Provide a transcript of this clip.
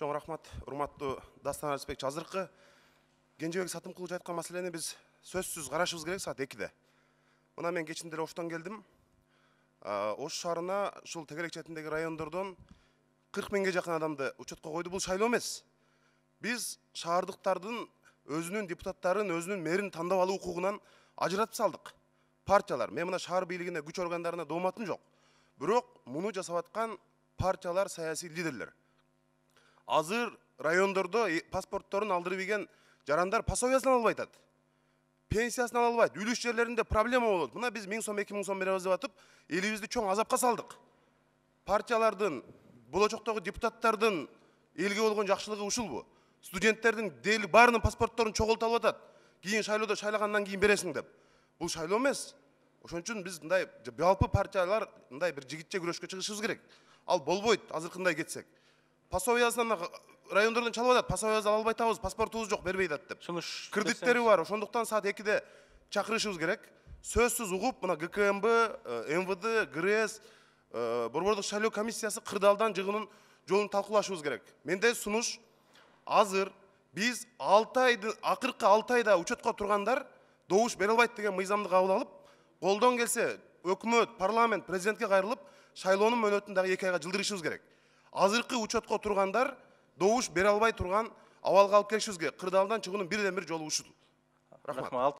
Чоң рахмат, урматтуу Дастан Арыспекчи. Азыркы Кенжебек Сатымкулович айткан маселени биз сөзсүз карашыбыз керек саат 2-де. Мына мен кечинде Оштон келдим. Ош шаарына ушул тегерек четиндеги райондордон 40 миңге жакын адамды учетко койду. Бул шайлоо эмес. Биз шаардыктардын өзүнүн депутаттарын, өзүнүн мэрин тандап алуу укугунан ажыратып салдык. Партиялар, мен мына шаар бийлигине, күч органдарына дооматым жок. Бирок муну жасап аткан партиялар, саясий лидерлер. Азыр райондордо паспортторун алдырып ийген жарандар пособиясын албай атат. Пенсиясын ала албайт. Үлүш жерлеринде проблема болот. Мына биз 1000 сом, 2000 сом беребиз деп атып, элибизди чоң азапка салдык. Партиялардын, болочоктогу депутаттардын элге болгон жакшылыгы ушулбу? Студенттердин дээрлик баарынын паспортторун чогултуп алып атат. Кийин шайлоодо шайлагандан кийин бересиң деп. Бул шайлоо эмес. Ошон үчүн биз мындай жалпы партиялар мындай бир жигитче күрөшкө чыгышыбыз керек. Ал болбойт азыркындай кетсек. Пособиясынан райондордон чалып атат. Пособияны ала албай атабыз, паспортубуз жок, бербей атат деп. Кредиттери бар. Ошондуктан саат 2-де чакырышыбыз керек. Сөзсүз угуп, мына ГКМБ, МВД, ГРС, Борбордук шайлоо комиссиясы кырдаалдан жыгынын жолун талкуулашыбыз керек. Менде сунуш азыр биз 6 айды, акыркы 6 айда учетко тургандар добуш бере албайт деген мыйзамды кабыл алып, колдон келсе өкмөт, парламент, президентке кайрылып, шайлоонун мөөнөтүн дагы 2 айга жылдырышыбыз керек. Азыркы учетко тургандар добуш бере албай турган абалга алып келишибиз керек. Кырдаалдан чыгуунун бирден бир жолу ушул. Рахмат.